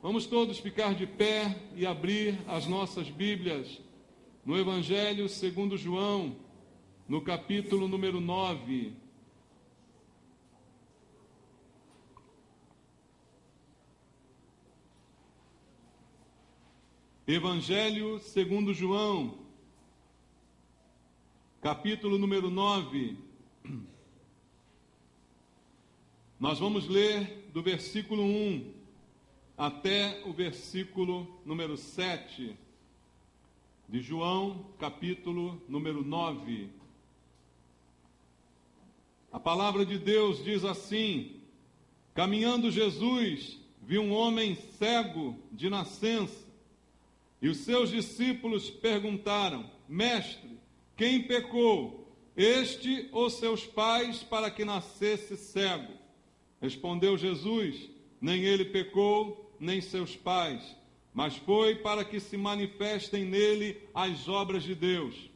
Vamos todos ficar de pé e abrir as nossas Bíblias no Evangelho segundo João, no capítulo número 9. Evangelho segundo João, capítulo número 9. Nós vamos ler do versículo 1 até o versículo número 7 de João, capítulo número 9. A palavra de Deus diz assim: caminhando Jesus, viu um homem cego de nascença, e os seus discípulos perguntaram: Mestre, quem pecou, este ou seus pais, para que nascesse cego? Respondeu Jesus: nem ele pecou, nem seus pais, mas foi para que se manifestem nele as obras de Deus.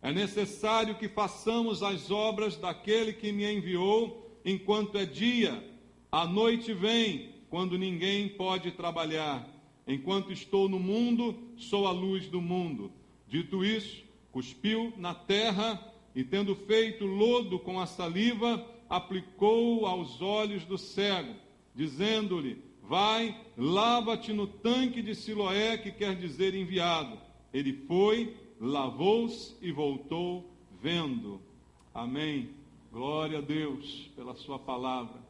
É necessário que façamos as obras daquele que me enviou enquanto é dia. A noite vem, quando ninguém pode trabalhar. Enquanto estou no mundo, sou a luz do mundo. Dito isso, cuspiu na terra e, tendo feito lodo com a saliva, aplicou aos olhos do cego, dizendo-lhe: vai, lava-te no tanque de Siloé, que quer dizer enviado. Ele foi, lavou-se e voltou vendo. Amém. Glória a Deus pela sua palavra.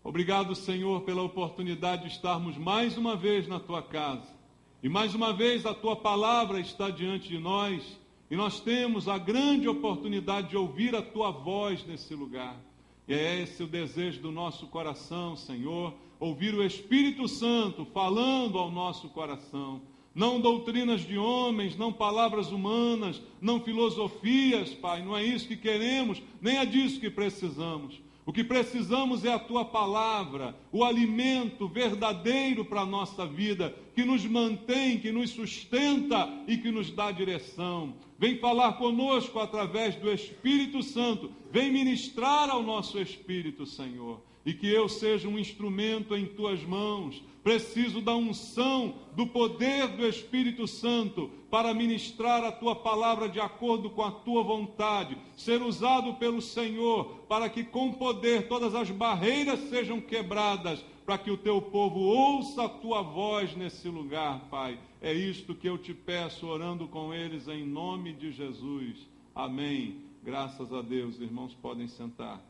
Obrigado, Senhor, pela oportunidade de estarmos mais uma vez na tua casa. E mais uma vez a tua palavra está diante de nós. E nós temos a grande oportunidade de ouvir a tua voz nesse lugar. E é esse o desejo do nosso coração, Senhor, ouvir o Espírito Santo falando ao nosso coração. Não doutrinas de homens, não palavras humanas, não filosofias, Pai, não é isso que queremos, nem é disso que precisamos. O que precisamos é a tua palavra, o alimento verdadeiro para a nossa vida, que nos mantém, que nos sustenta e que nos dá direção. Vem falar conosco através do Espírito Santo, vem ministrar ao nosso espírito, Senhor, e que eu seja um instrumento em tuas mãos. Preciso da unção, do poder do Espírito Santo para ministrar a tua palavra de acordo com a tua vontade, ser usado pelo Senhor para que com poder todas as barreiras sejam quebradas, para que o teu povo ouça a tua voz nesse lugar, Pai. É isto que eu te peço, orando com eles em nome de Jesus. Amém. Graças a Deus. Irmãos, podem sentar.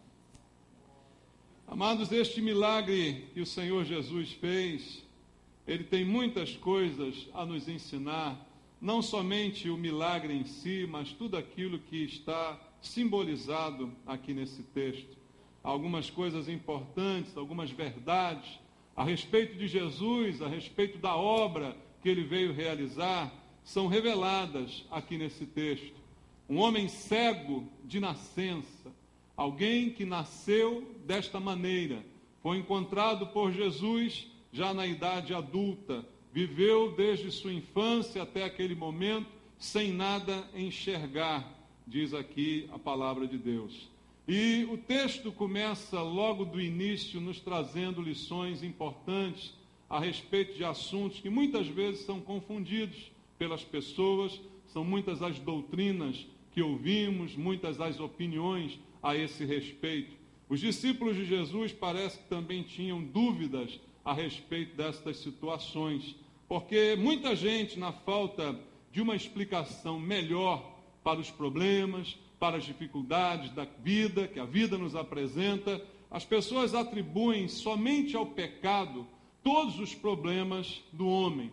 Amados, este milagre que o Senhor Jesus fez, ele tem muitas coisas a nos ensinar, não somente o milagre em si, mas tudo aquilo que está simbolizado aqui nesse texto. Algumas coisas importantes, algumas verdades a respeito de Jesus, a respeito da obra que ele veio realizar, são reveladas aqui nesse texto. Um homem cego de nascença, alguém que nasceu desta maneira, foi encontrado por Jesus já na idade adulta, viveu desde sua infância até aquele momento sem nada enxergar, diz aqui a palavra de Deus. E o texto começa logo do início nos trazendo lições importantes a respeito de assuntos que muitas vezes são confundidos pelas pessoas, são muitas as doutrinas que ouvimos, muitas as opiniões a esse respeito. Os discípulos de Jesus parece que também tinham dúvidas a respeito destas situações, porque muita gente, na falta de uma explicação melhor para os problemas, para as dificuldades da vida, que a vida nos apresenta, as pessoas atribuem somente ao pecado todos os problemas do homem.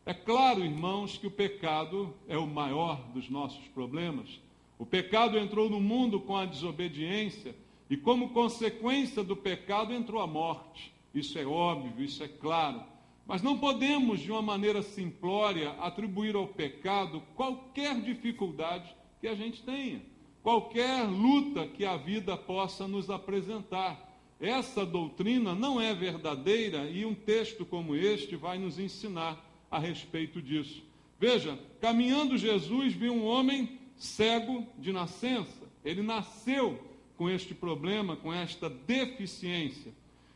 É claro, irmãos, que o pecado é o maior dos nossos problemas. O pecado entrou no mundo com a desobediência e, como consequência do pecado, entrou a morte. Isso é óbvio, isso é claro. Mas não podemos, de uma maneira simplória, atribuir ao pecado qualquer dificuldade que a gente tenha, qualquer luta que a vida possa nos apresentar. Essa doutrina não é verdadeira e um texto como este vai nos ensinar a respeito disso. Veja, caminhando Jesus, viu um homem cego de nascença. Ele nasceu com este problema, com esta deficiência.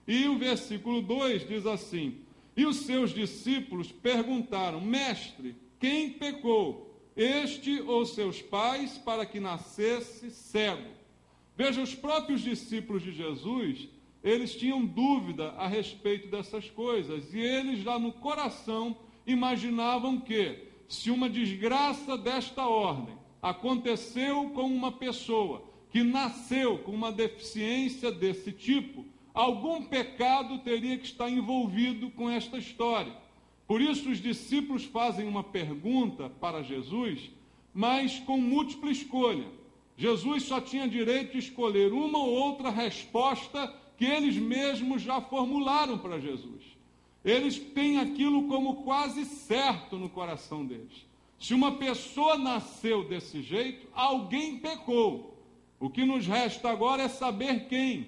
E o versículo 2 diz assim: E os seus discípulos perguntaram: Mestre, quem pecou, este ou seus pais, para que nascesse cego? Veja, os próprios discípulos de Jesus, eles tinham dúvida a respeito dessas coisas, e eles lá no coração imaginavam que, se uma desgraça desta ordem aconteceu com uma pessoa que nasceu com uma deficiência desse tipo, algum pecado teria que estar envolvido com esta história. Por isso os discípulos fazem uma pergunta para Jesus, mas com múltipla escolha. Jesus só tinha direito de escolher uma ou outra resposta que eles mesmos já formularam para Jesus. Eles têm aquilo como quase certo no coração deles. Se uma pessoa nasceu desse jeito, alguém pecou. O que nos resta agora é saber quem.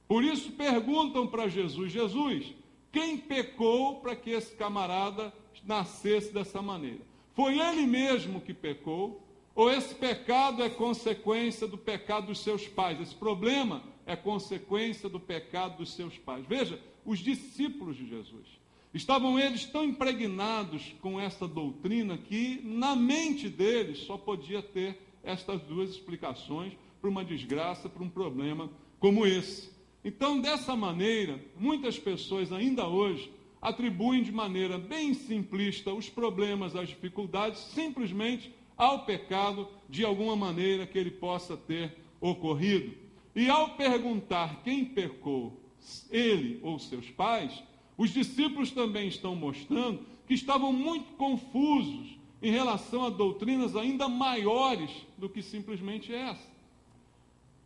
Por isso perguntam para Jesus: Jesus, quem pecou para que esse camarada nascesse dessa maneira? Foi ele mesmo que pecou? Ou esse pecado é consequência do pecado dos seus pais? Esse problema é consequência do pecado dos seus pais. Veja, os discípulos de Jesus, estavam eles tão impregnados com essa doutrina que na mente deles só podia ter estas duas explicações para uma desgraça, para um problema como esse. Então, dessa maneira, muitas pessoas ainda hoje atribuem de maneira bem simplista os problemas, as dificuldades, simplesmente ao pecado, de alguma maneira que ele possa ter ocorrido. E ao perguntar quem pecou, ele ou seus pais, os discípulos também estão mostrando que estavam muito confusos em relação a doutrinas ainda maiores do que simplesmente essa.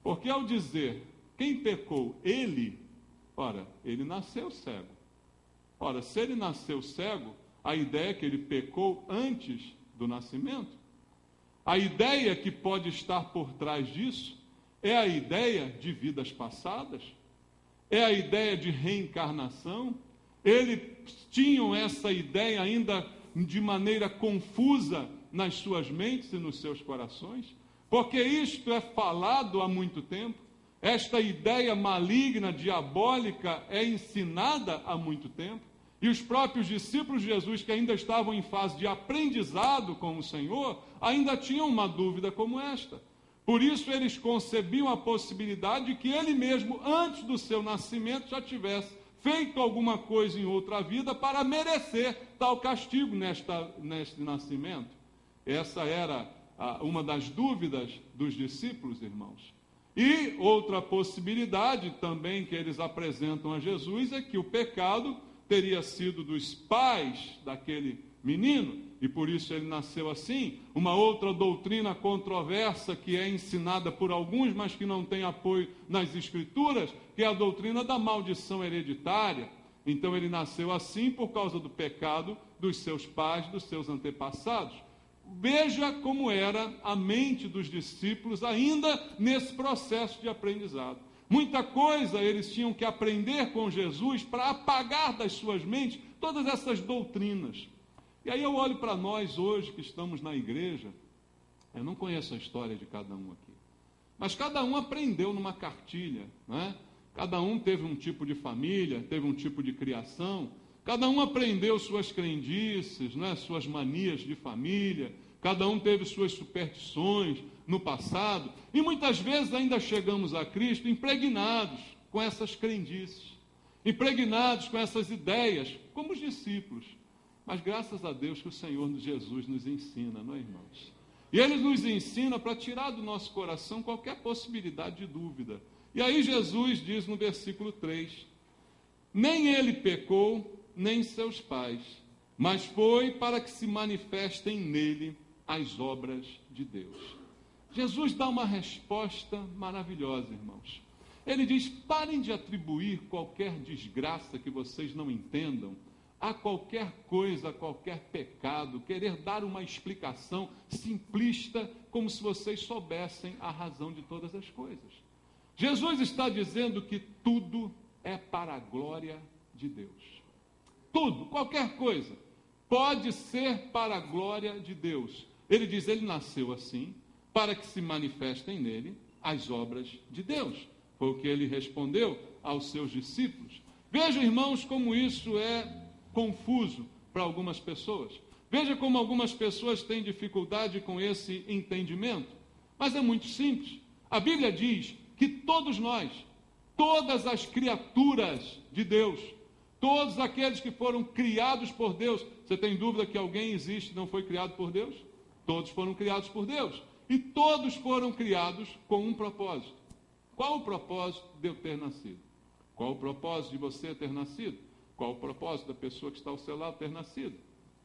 Porque ao dizer quem pecou, ele, ora, ele nasceu cego. Ora, se ele nasceu cego, a ideia é que ele pecou antes do nascimento. A ideia que pode estar por trás disso é a ideia de vidas passadas, é a ideia de reencarnação. Eles tinham essa ideia ainda de maneira confusa nas suas mentes e nos seus corações, porque isto é falado há muito tempo, esta ideia maligna, diabólica, é ensinada há muito tempo, e os próprios discípulos de Jesus, que ainda estavam em fase de aprendizado com o Senhor, ainda tinham uma dúvida como esta. Por isso eles concebiam a possibilidade de que ele mesmo, antes do seu nascimento, já tivesse feito alguma coisa em outra vida para merecer tal castigo neste nascimento. Essa era uma das dúvidas dos discípulos, irmãos. E outra possibilidade também que eles apresentam a Jesus é que o pecado teria sido dos pais daquele menino, e por isso ele nasceu assim. Uma outra doutrina controversa que é ensinada por alguns, mas que não tem apoio nas Escrituras, que é a doutrina da maldição hereditária. Então ele nasceu assim por causa do pecado dos seus pais, dos seus antepassados. Veja como era a mente dos discípulos ainda nesse processo de aprendizado. Muita coisa eles tinham que aprender com Jesus para apagar das suas mentes todas essas doutrinas. E aí eu olho para nós hoje que estamos na igreja, eu não conheço a história de cada um aqui, mas cada um aprendeu numa cartilha, né? Cada um teve um tipo de família, teve um tipo de criação, cada um aprendeu suas crendices, né? Suas manias de família, cada um teve suas superstições no passado, e muitas vezes ainda chegamos a Cristo impregnados com essas crendices, impregnados com essas ideias, como os discípulos. Mas graças a Deus que o Senhor Jesus nos ensina, não é, irmãos? E Ele nos ensina para tirar do nosso coração qualquer possibilidade de dúvida. E aí Jesus diz no versículo 3, nem ele pecou, nem seus pais, mas foi para que se manifestem nele as obras de Deus. Jesus dá uma resposta maravilhosa, irmãos. Ele diz, parem de atribuir qualquer desgraça que vocês não entendam a qualquer coisa, a qualquer pecado, querer dar uma explicação simplista, como se vocês soubessem a razão de todas as coisas. Jesus está dizendo que tudo é para a glória de Deus. Tudo, qualquer coisa, pode ser para a glória de Deus. Ele diz, ele nasceu assim, para que se manifestem nele as obras de Deus. Foi o que ele respondeu aos seus discípulos. Vejam, irmãos, como isso é confuso para algumas pessoas. Veja como algumas pessoas têm dificuldade com esse entendimento. Mas é muito simples. A Bíblia diz que todos nós, todas as criaturas de Deus, todos aqueles que foram criados por Deus, você tem dúvida que alguém existe e não foi criado por Deus? Todos foram criados por Deus. E todos foram criados com um propósito. Qual o propósito de eu ter nascido? Qual o propósito de você ter nascido? Qual o propósito da pessoa que está ao seu lado ter nascido?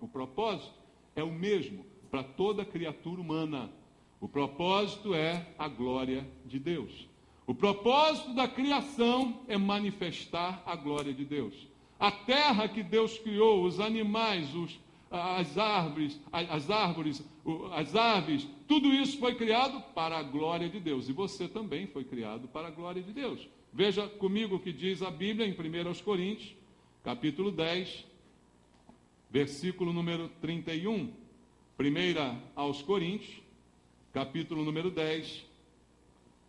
O propósito é o mesmo para toda criatura humana. O propósito é a glória de Deus. O propósito da criação é manifestar a glória de Deus. A terra que Deus criou, os animais, as árvores, as aves, tudo isso foi criado para a glória de Deus. E você também foi criado para a glória de Deus. Veja comigo o que diz a Bíblia em 1 Coríntios, capítulo 10, versículo número 31. 1 Coríntios, capítulo número 10,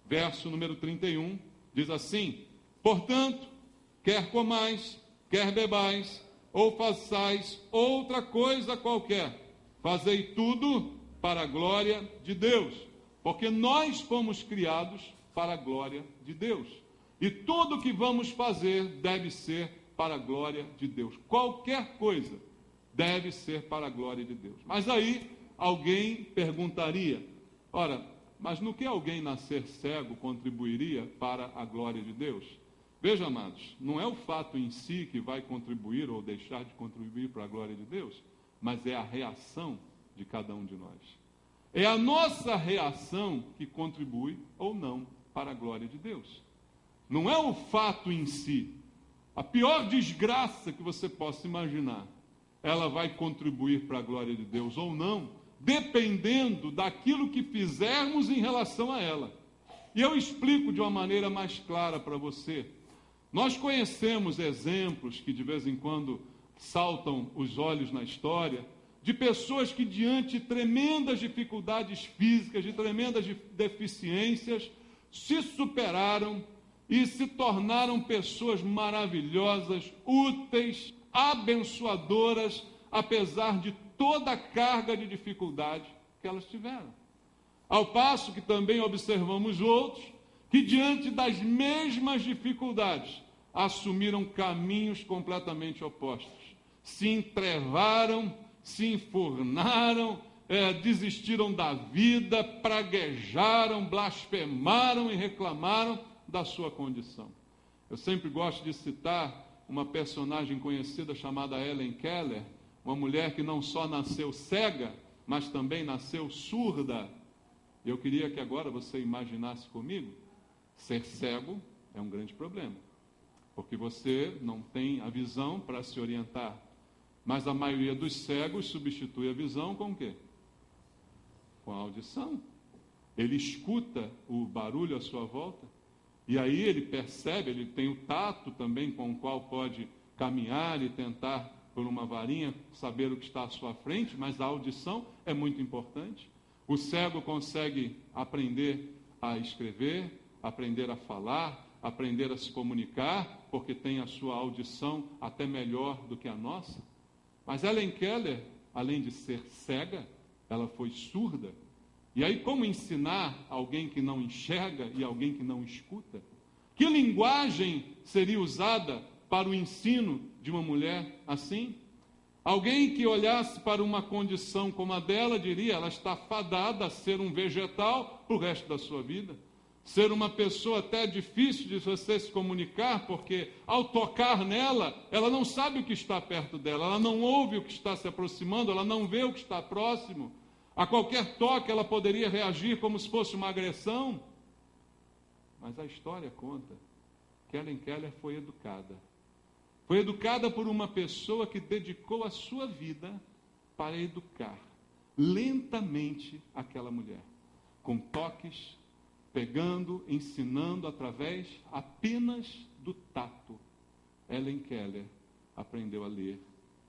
verso número 31, diz assim: portanto, quer comais, quer bebais, ou façais outra coisa qualquer, fazei tudo para a glória de Deus, porque nós fomos criados para a glória de Deus. E tudo que vamos fazer deve ser para a glória de Deus. Qualquer coisa deve ser para a glória de Deus. Mas aí alguém perguntaria: ora, mas no que alguém nascer cego contribuiria para a glória de Deus? Veja, amados, não é o fato em si que vai contribuir ou deixar de contribuir para a glória de Deus, mas é a reação de cada um de nós. É a nossa reação que contribui ou não para a glória de Deus. Não é o fato em si. A pior desgraça que você possa imaginar, ela vai contribuir para a glória de Deus ou não, dependendo daquilo que fizermos em relação a ela. E eu explico de uma maneira mais clara para você. Nós conhecemos exemplos que de vez em quando saltam os olhos na história, de pessoas que diante de tremendas dificuldades físicas, de tremendas deficiências, se superaram e se tornaram pessoas maravilhosas, úteis, abençoadoras, apesar de toda a carga de dificuldade que elas tiveram. Ao passo que também observamos outros que, diante das mesmas dificuldades, assumiram caminhos completamente opostos. Se entrevaram, se enfurnaram, desistiram da vida, praguejaram, blasfemaram e reclamaram da sua condição. Eu sempre gosto de citar uma personagem conhecida chamada Helen Keller, uma mulher que não só nasceu cega, mas também nasceu surda. Eu queria que agora você imaginasse comigo, ser cego é um grande problema, porque você não tem a visão para se orientar. Mas a maioria dos cegos substitui a visão com o quê? Com a audição. Ele escuta o barulho à sua volta, e aí ele percebe, ele tem o tato também com o qual pode caminhar e tentar, por uma varinha, saber o que está à sua frente, mas a audição é muito importante. O cego consegue aprender a escrever, aprender a falar, aprender a se comunicar, porque tem a sua audição até melhor do que a nossa. Mas Helen Keller, além de ser cega, ela foi surda. E aí, como ensinar alguém que não enxerga e alguém que não escuta? Que linguagem seria usada para o ensino de uma mulher assim? Alguém que olhasse para uma condição como a dela, diria, ela está fadada a ser um vegetal para o resto da sua vida. Ser uma pessoa até difícil de você se comunicar, porque ao tocar nela, ela não sabe o que está perto dela, ela não ouve o que está se aproximando, ela não vê o que está próximo. A qualquer toque ela poderia reagir como se fosse uma agressão. Mas a história conta que Helen Keller foi educada. Foi educada por uma pessoa que dedicou a sua vida para educar lentamente aquela mulher, com toques, pegando, ensinando através apenas do tato. Helen Keller aprendeu a ler,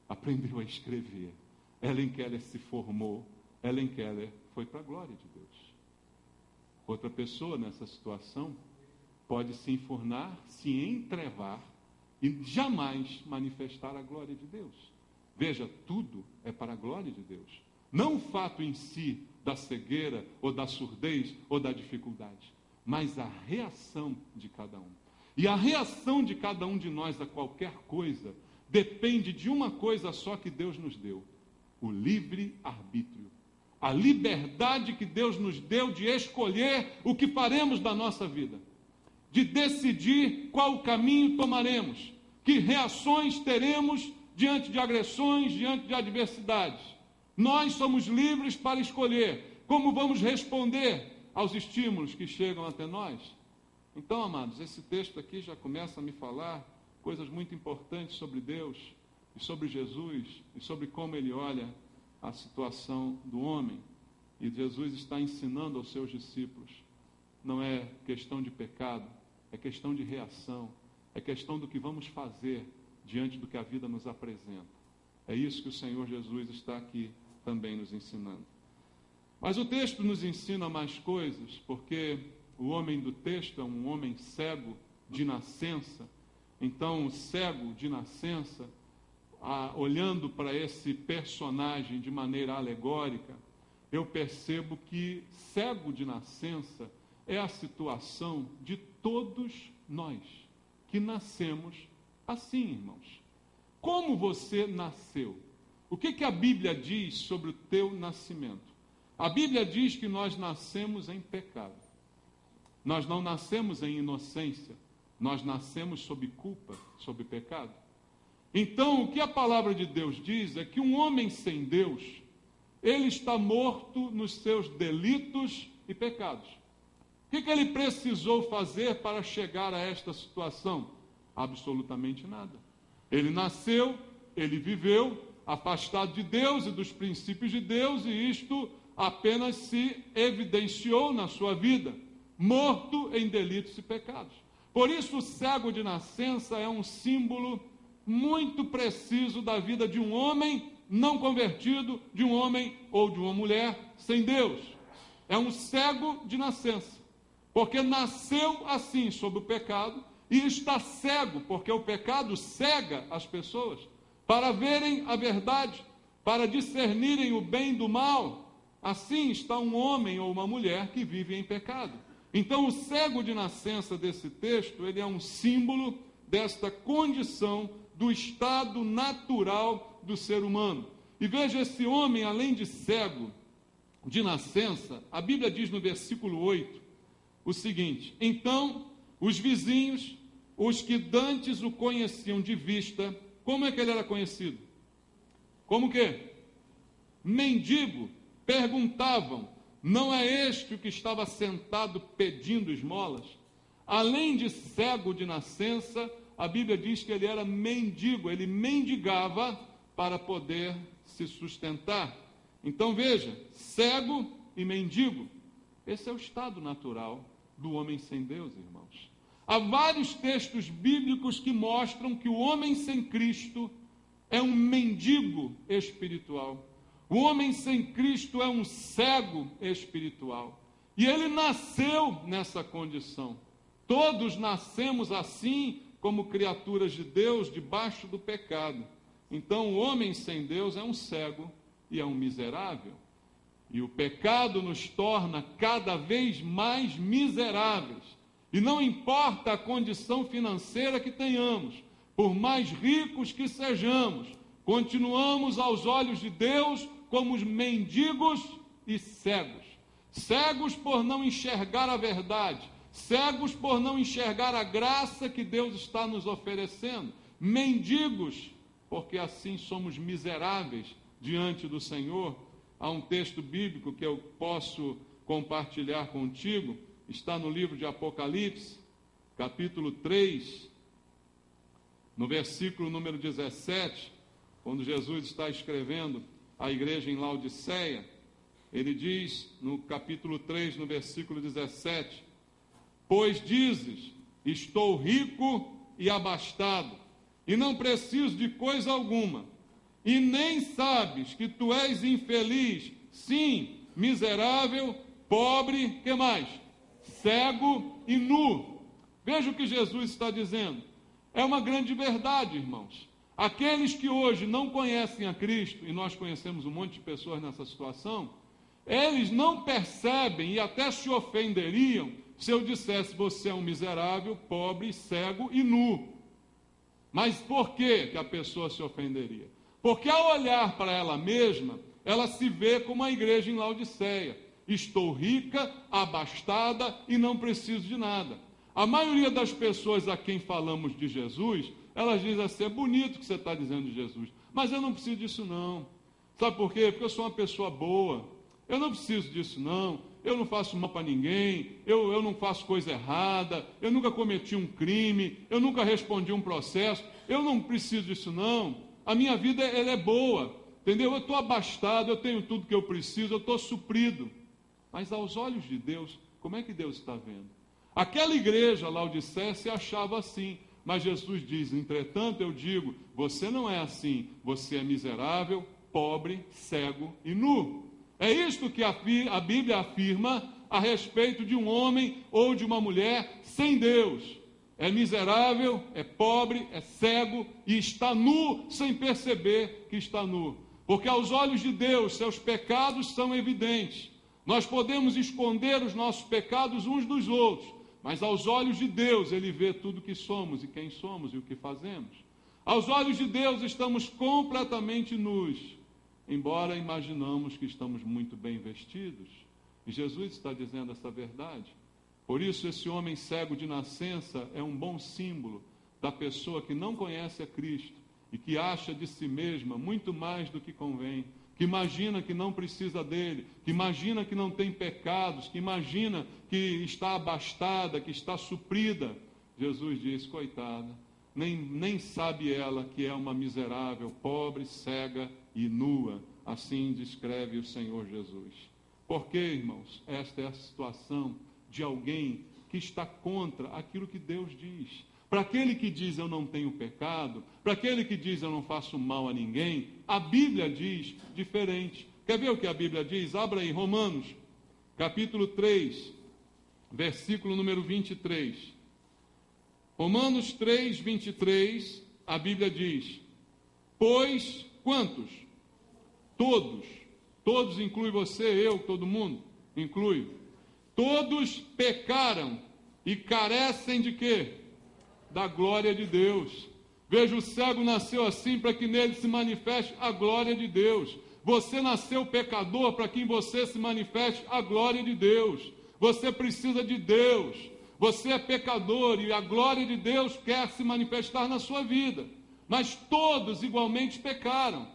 aprendeu a escrever. Helen Keller se formou. Helen Keller foi para a glória de Deus. Outra pessoa nessa situação pode se enfurnar, se entrevar e jamais manifestar a glória de Deus. Veja, tudo é para a glória de Deus. Não o fato em si da cegueira, ou da surdez, ou da dificuldade, mas a reação de cada um. E a reação de cada um de nós a qualquer coisa depende de uma coisa só que Deus nos deu: o livre-arbítrio. A liberdade que Deus nos deu de escolher o que faremos da nossa vida, de decidir qual caminho tomaremos, que reações teremos diante de agressões, diante de adversidades. Nós somos livres para escolher como vamos responder aos estímulos que chegam até nós. Então, amados, esse texto aqui já começa a me falar coisas muito importantes sobre Deus e sobre Jesus e sobre como Ele olha a situação do homem. E Jesus está ensinando aos seus discípulos. Não é questão de pecado, é questão de reação, é questão do que vamos fazer diante do que a vida nos apresenta. É isso que o Senhor Jesus está aqui também nos ensinando. Mas o texto nos ensina mais coisas, porque o homem do texto é um homem cego de nascença. Então, o cego de nascença, olhando para esse personagem de maneira alegórica, eu percebo que cego de nascença é a situação de todos nós que nascemos assim, irmãos. Como você nasceu? O que a Bíblia diz sobre o teu nascimento? A Bíblia diz que nós nascemos em pecado. Nós não nascemos em inocência. Nós nascemos sob culpa, sob pecado. Então, o que a palavra de Deus diz é que um homem sem Deus, ele está morto nos seus delitos e pecados. O que ele precisou fazer para chegar a esta situação? Absolutamente nada. Ele nasceu, ele viveu afastado de Deus e dos princípios de Deus, e isto apenas se evidenciou na sua vida, morto em delitos e pecados. Por isso, o cego de nascença é um símbolo muito preciso da vida de um homem não convertido, de um homem ou de uma mulher sem Deus. É um cego de nascença, porque nasceu assim sob o pecado e está cego, porque o pecado cega as pessoas para verem a verdade, para discernirem o bem do mal. Assim está um homem ou uma mulher que vive em pecado. Então, o cego de nascença desse texto, ele é um símbolo desta condição do estado natural do ser humano. E veja, esse homem, além de cego de nascença, a Bíblia diz no versículo 8 o seguinte: então, os vizinhos, os que dantes o conheciam de vista, como é que ele era conhecido? Como que? Mendigo. Perguntavam: não é este o que estava sentado pedindo esmolas? Além de cego de nascença, a Bíblia diz que ele era mendigo, ele mendigava para poder se sustentar. Então veja, cego e mendigo, esse é o estado natural do homem sem Deus, irmãos. Há vários textos bíblicos que mostram que o homem sem Cristo é um mendigo espiritual. O homem sem Cristo é um cego espiritual. E ele nasceu nessa condição. Todos nascemos assim, como criaturas de Deus, debaixo do pecado. Então, o homem sem Deus é um cego e é um miserável. E o pecado nos torna cada vez mais miseráveis. E não importa a condição financeira que tenhamos, por mais ricos que sejamos, continuamos aos olhos de Deus como os mendigos e cegos. Cegos por não enxergar a verdade, cegos por não enxergar a graça que Deus está nos oferecendo, mendigos, porque assim somos miseráveis diante do Senhor. Há um texto bíblico que eu posso compartilhar contigo, está no livro de Apocalipse, capítulo 3, no versículo número 17, quando Jesus está escrevendo à igreja em Laodiceia. Ele diz no capítulo 3, no versículo 17: pois dizes, estou rico e abastado, e não preciso de coisa alguma, e nem sabes que tu és infeliz, sim, miserável, pobre, que mais? Cego e nu. Veja o que Jesus está dizendo. É uma grande verdade, irmãos. Aqueles que hoje não conhecem a Cristo, e nós conhecemos um monte de pessoas nessa situação, eles não percebem e até se ofenderiam se eu dissesse: você é um miserável, pobre, cego e nu. Mas por que a pessoa se ofenderia? Porque ao olhar para ela mesma, ela se vê como a igreja em Laodiceia. Estou rica, abastada e não preciso de nada. A maioria das pessoas a quem falamos de Jesus, elas dizem assim: é bonito o que você está dizendo de Jesus, mas eu não preciso disso não. Sabe por quê? Porque eu sou uma pessoa boa. Eu não preciso disso não. Eu não faço mal para ninguém, eu não faço coisa errada, eu nunca cometi um crime, eu nunca respondi um processo, eu não preciso disso não. A minha vida ela é boa, entendeu? Eu estou abastado, eu tenho tudo que eu preciso, eu estou suprido. Mas aos olhos de Deus, como é que Deus está vendo? Aquela igreja, Laodiceia, se achava assim, mas Jesus diz: entretanto eu digo, você não é assim, você é miserável, pobre, cego e nu. É isto que a Bíblia afirma a respeito de um homem ou de uma mulher sem Deus. É miserável, é pobre, é cego e está nu sem perceber que está nu. Porque aos olhos de Deus, seus pecados são evidentes. Nós podemos esconder os nossos pecados uns dos outros, mas aos olhos de Deus Ele vê tudo que somos e quem somos e o que fazemos. Aos olhos de Deus estamos completamente nus, embora imaginamos que estamos muito bem vestidos. E Jesus está dizendo essa verdade. Por isso, esse homem cego de nascença é um bom símbolo da pessoa que não conhece a Cristo e que acha de si mesma muito mais do que convém, que imagina que não precisa dele, que imagina que não tem pecados, que imagina que está abastada, que está suprida. Jesus diz: coitada, nem sabe ela que é uma miserável, pobre, cega e nua. Assim descreve o Senhor Jesus. Porque, irmãos, esta é a situação de alguém que está contra aquilo que Deus diz. Para aquele que diz: eu não tenho pecado, para aquele que diz: eu não faço mal a ninguém, a Bíblia diz diferente. Quer ver o que a Bíblia diz? Abra aí, Romanos, capítulo 3, versículo número 23. Romanos 3, 23, a Bíblia diz: pois quantos? Todos. Todos inclui você, eu, todo mundo, inclui. Todos pecaram e carecem de quê? Da glória de Deus. Veja, o cego nasceu assim para que nele se manifeste a glória de Deus. Você nasceu pecador para que em você se manifeste a glória de Deus. Você precisa de Deus. Você é pecador e a glória de Deus quer se manifestar na sua vida. Mas todos igualmente pecaram.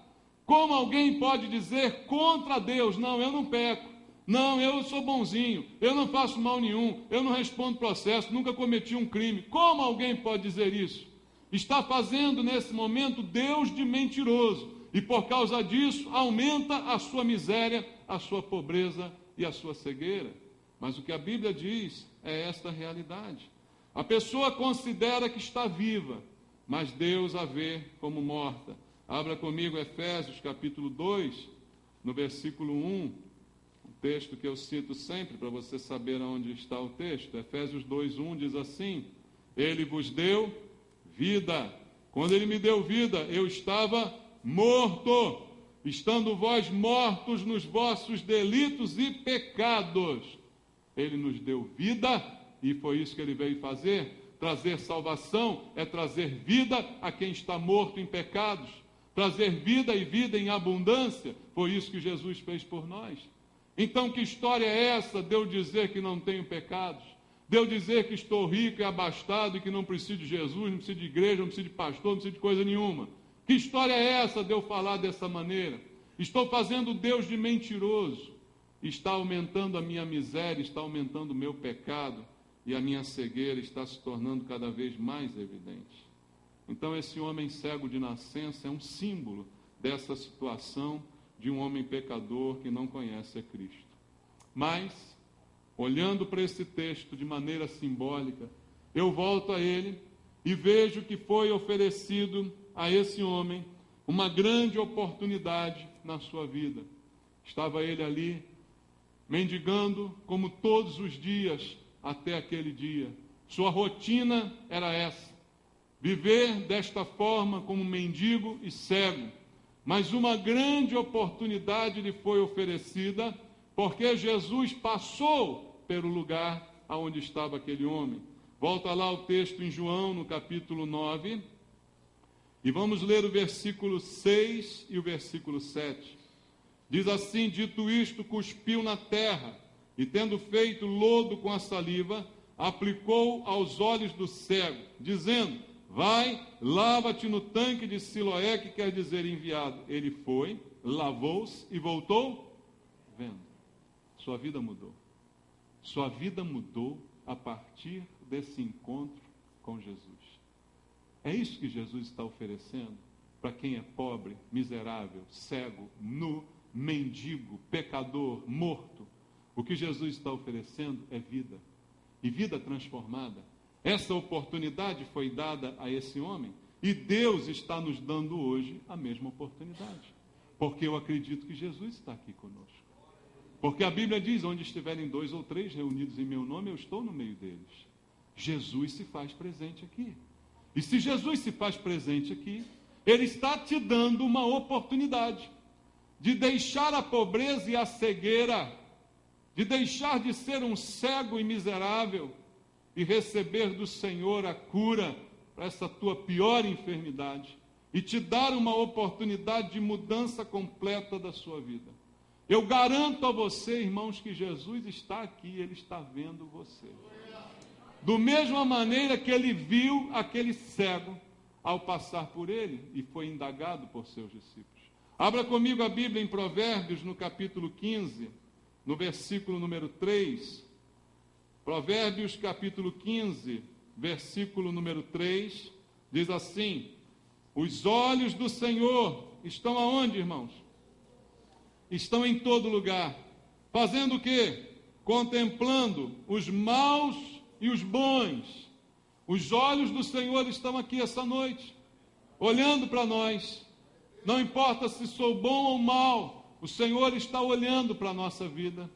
Como alguém pode dizer contra Deus: não, eu não peco, não, eu sou bonzinho, eu não faço mal nenhum, eu não respondo processo, nunca cometi um crime? Como alguém pode dizer isso? Está fazendo nesse momento Deus de mentiroso, e por causa disso aumenta a sua miséria, a sua pobreza e a sua cegueira. Mas o que a Bíblia diz é esta realidade. A pessoa considera que está viva, mas Deus a vê como morta. Abra comigo Efésios capítulo 2, no versículo 1, o texto que eu cito sempre para você saber aonde está o texto. Efésios 2, 1 diz assim: Ele vos deu vida. Quando Ele me deu vida, eu estava morto, estando vós mortos nos vossos delitos e pecados. Ele nos deu vida e foi isso que Ele veio fazer. Trazer salvação é trazer vida a quem está morto em pecados. Trazer vida e vida em abundância, foi isso que Jesus fez por nós. Então, que história é essa de eu dizer que não tenho pecados? De eu dizer que estou rico e abastado e que não preciso de Jesus, não preciso de igreja, não preciso de pastor, não preciso de coisa nenhuma? Que história é essa de eu falar dessa maneira? Estou fazendo Deus de mentiroso. Está aumentando a minha miséria, está aumentando o meu pecado e a minha cegueira está se tornando cada vez mais evidente. Então, esse homem cego de nascença é um símbolo dessa situação de um homem pecador que não conhece a Cristo. Mas, olhando para esse texto de maneira simbólica, eu volto a ele e vejo que foi oferecido a esse homem uma grande oportunidade na sua vida. Estava ele ali, mendigando como todos os dias até aquele dia. Sua rotina era essa. viver desta forma como mendigo e cego. Mas uma grande oportunidade lhe foi oferecida, porque Jesus passou pelo lugar onde estava aquele homem. Volta lá o texto em João, no capítulo 9, e vamos ler o versículo 6 e o versículo 7. Diz assim: dito isto, cuspiu na terra, e tendo feito lodo com a saliva, aplicou aos olhos do cego, dizendo: vai, lava-te no tanque de Siloé, que quer dizer enviado. Ele foi, lavou-se e voltou vendo. Sua vida mudou. Sua vida mudou a partir desse encontro com Jesus. É isso que Jesus está oferecendo para quem é pobre, miserável, cego, nu, mendigo, pecador, morto. O que Jesus está oferecendo é vida, e vida transformada. Essa oportunidade foi dada a esse homem, e Deus está nos dando hoje a mesma oportunidade, porque eu acredito que Jesus está aqui conosco. Porque a Bíblia diz: onde estiverem 2 ou 3 reunidos em meu nome, eu estou no meio deles. Jesus se faz presente aqui. E se Jesus se faz presente aqui, Ele está te dando uma oportunidade de deixar a pobreza e a cegueira, de deixar de ser um cego e miserável e receber do Senhor a cura para essa tua pior enfermidade e te dar uma oportunidade de mudança completa da sua vida. Eu garanto a você, irmãos, que Jesus está aqui, Ele está vendo você. Do mesma maneira que Ele viu aquele cego ao passar por ele e foi indagado por seus discípulos. Abra comigo a Bíblia em Provérbios, no capítulo 15, no versículo número 3. Provérbios, capítulo 15, versículo número 3, diz assim: os olhos do Senhor estão aonde, irmãos? Estão em todo lugar. Fazendo o quê? Contemplando os maus e os bons. Os olhos do Senhor estão aqui essa noite, olhando para nós. Não importa se sou bom ou mal, o Senhor está olhando para a nossa vida.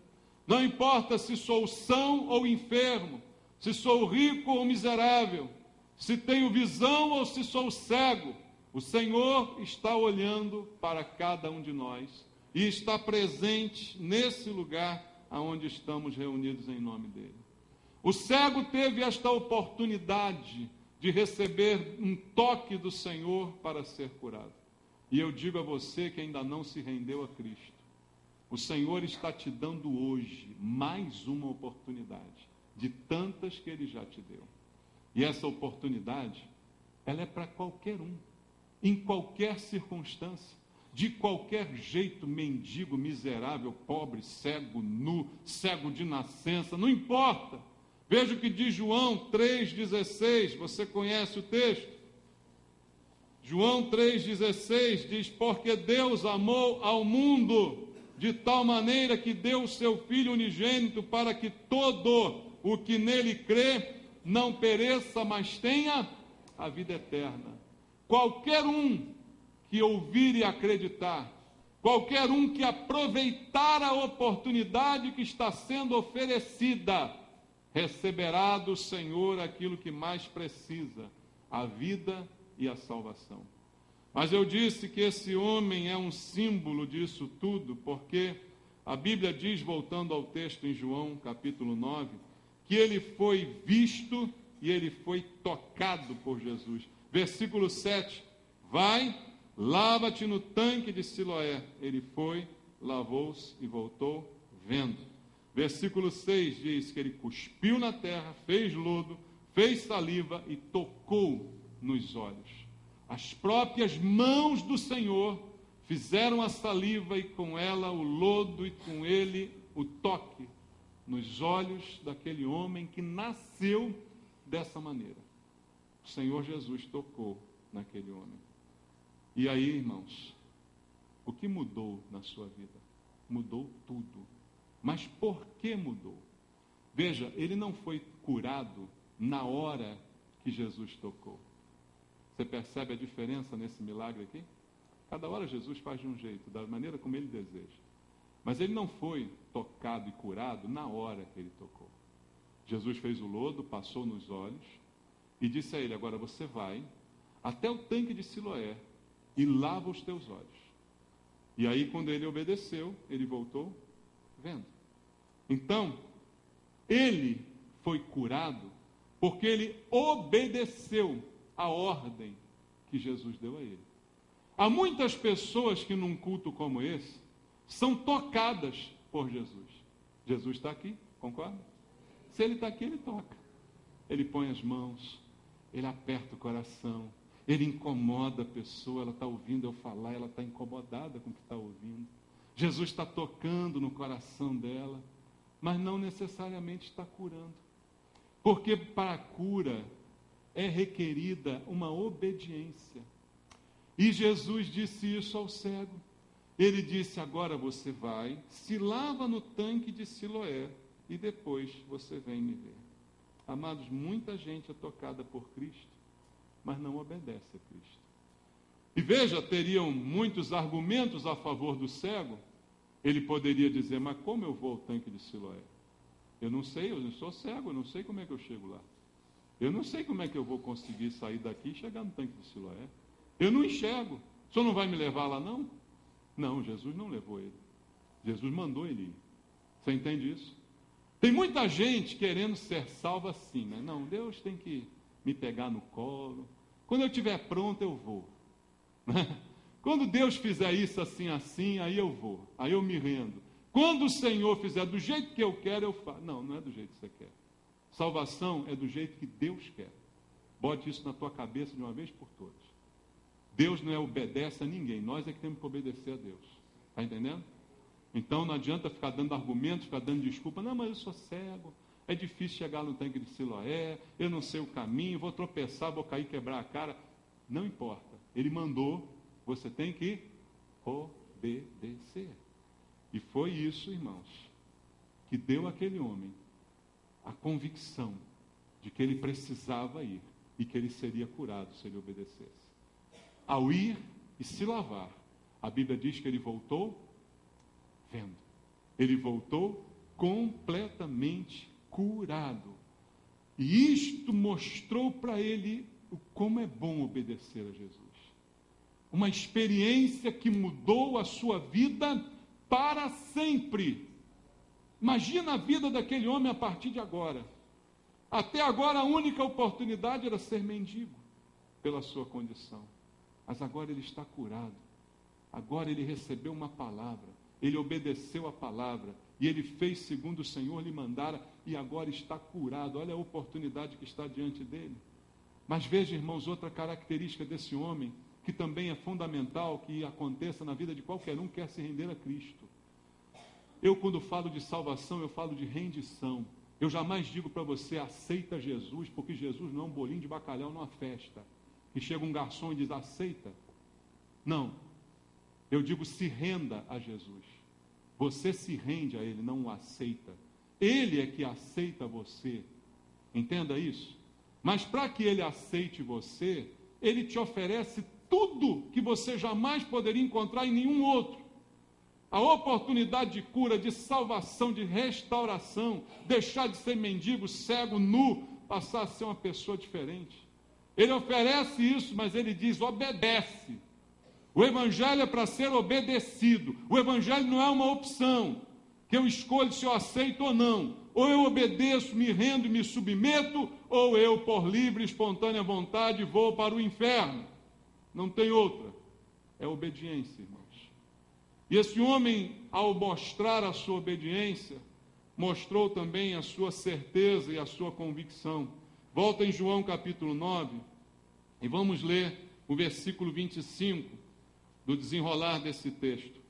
Não importa se sou são ou enfermo, se sou rico ou miserável, se tenho visão ou se sou cego, o Senhor está olhando para cada um de nós e está presente nesse lugar aonde estamos reunidos em nome dele. O cego teve esta oportunidade de receber um toque do Senhor para ser curado. E eu digo a você que ainda não se rendeu a Cristo, o Senhor está te dando hoje mais uma oportunidade, de tantas que Ele já te deu. E essa oportunidade, ela é para qualquer um, em qualquer circunstância, de qualquer jeito, mendigo, miserável, pobre, cego, nu, cego de nascença, não importa. Veja o que diz João 3,16, você conhece o texto? João 3,16 diz: porque Deus amou ao mundo de tal maneira que deu o seu Filho unigênito para que todo o que nele crê não pereça, mas tenha a vida eterna. Qualquer um que ouvir e acreditar, qualquer um que aproveitar a oportunidade que está sendo oferecida, receberá do Senhor aquilo que mais precisa, a vida e a salvação. Mas eu disse que esse homem é um símbolo disso tudo, porque a Bíblia diz, voltando ao texto em João, capítulo 9, que ele foi visto e ele foi tocado por Jesus. Versículo 7, vai, lava-te no tanque de Siloé. Ele foi, lavou-se e voltou vendo. Versículo 6 diz que ele cuspiu na terra, fez lodo, fez saliva e tocou nos olhos. As próprias mãos do Senhor fizeram a saliva e com ela o lodo e com ele o toque nos olhos daquele homem que nasceu dessa maneira. O Senhor Jesus tocou naquele homem. E aí, irmãos, o que mudou na sua vida? Mudou tudo. Mas por que mudou? Veja, ele não foi curado na hora que Jesus tocou. Você percebe a diferença nesse milagre aqui? Cada hora Jesus faz de um jeito, da maneira como ele deseja. Mas ele não foi tocado e curado na hora que ele tocou. Jesus fez o lodo, passou nos olhos, e disse a ele: agora você vai até o tanque de Siloé e lava os teus olhos. E aí, quando ele obedeceu, ele voltou vendo. Então, ele foi curado porque ele obedeceu a ordem que Jesus deu a ele. Há muitas pessoas que num culto como esse são tocadas por Jesus. Jesus está aqui, concorda? Se ele está aqui, ele toca. Ele põe as mãos, ele aperta o coração, ele incomoda a pessoa, ela está ouvindo eu falar, ela está incomodada com o que está ouvindo. Jesus está tocando no coração dela, mas não necessariamente está curando. Porque para a cura é requerida uma obediência. E Jesus disse isso ao cego. Ele disse: agora você vai, se lava no tanque de Siloé e depois você vem me ver. Amados, muita gente é tocada por Cristo, mas não obedece a Cristo. E veja, teriam muitos argumentos a favor do cego. Ele poderia dizer: mas como eu vou ao tanque de Siloé? Eu não sei, eu não sou cego, eu não sei como é que eu chego lá. Eu não sei como é que eu vou conseguir sair daqui e chegar no tanque de Siloé. Eu não enxergo. O senhor não vai me levar lá, não? Não, Jesus não levou ele. Jesus mandou ele ir. Você entende isso? Tem muita gente querendo ser salva assim, né? Não, Deus tem que me pegar no colo. Quando eu estiver pronto, eu vou. Quando Deus fizer isso assim, assim, aí eu vou. Aí eu me rendo. Quando o Senhor fizer do jeito que eu quero, eu faço. Não, não é do jeito que você quer. Salvação é do jeito que Deus quer. Bote isso na tua cabeça de uma vez por todas. Deus não obedece a ninguém. Nós é que temos que obedecer a Deus. Está entendendo? Então não adianta ficar dando argumentos, ficar dando desculpa. Não, mas eu sou cego. É difícil chegar no tanque de Siloé. Eu não sei o caminho. Vou tropeçar, vou cair, quebrar a cara. Não importa. Ele mandou. Você tem que obedecer. E foi isso, irmãos, que deu àquele homem a convicção de que ele precisava ir e que ele seria curado se ele obedecesse. Ao ir e se lavar, a Bíblia diz que ele voltou vendo. Ele voltou completamente curado. E isto mostrou para ele como é bom obedecer a Jesus. Uma experiência que mudou a sua vida para sempre. Imagina a vida daquele homem a partir de agora. Até agora a única oportunidade era ser mendigo pela sua condição. Mas agora ele está curado. Agora ele recebeu uma palavra. Ele obedeceu a palavra. E ele fez segundo o Senhor lhe mandara. E agora está curado. Olha a oportunidade que está diante dele. Mas veja, irmãos, outra característica desse homem, que também é fundamental que aconteça na vida de qualquer um que quer se render a Cristo. Eu, quando falo de salvação, eu falo de rendição. Eu jamais digo para você: aceita Jesus, porque Jesus não é um bolinho de bacalhau numa festa, que chega um garçom e diz: aceita. Não. Eu digo: se renda a Jesus. Você se rende a Ele, não o aceita. Ele é que aceita você. Entenda isso. Mas para que Ele aceite você, Ele te oferece tudo que você jamais poderia encontrar em nenhum outro. A oportunidade de cura, de salvação, de restauração, deixar de ser mendigo, cego, nu, passar a ser uma pessoa diferente. Ele oferece isso, mas ele diz: obedece. O Evangelho é para ser obedecido. O Evangelho não é uma opção, que eu escolho se eu aceito ou não. Ou eu obedeço, me rendo e me submeto, ou eu, por livre e espontânea vontade, vou para o inferno. Não tem outra. É obediência, irmãos. E esse homem, ao mostrar a sua obediência, mostrou também a sua certeza e a sua convicção. Volta em João capítulo 9 e vamos ler o versículo 25 do desenrolar desse texto.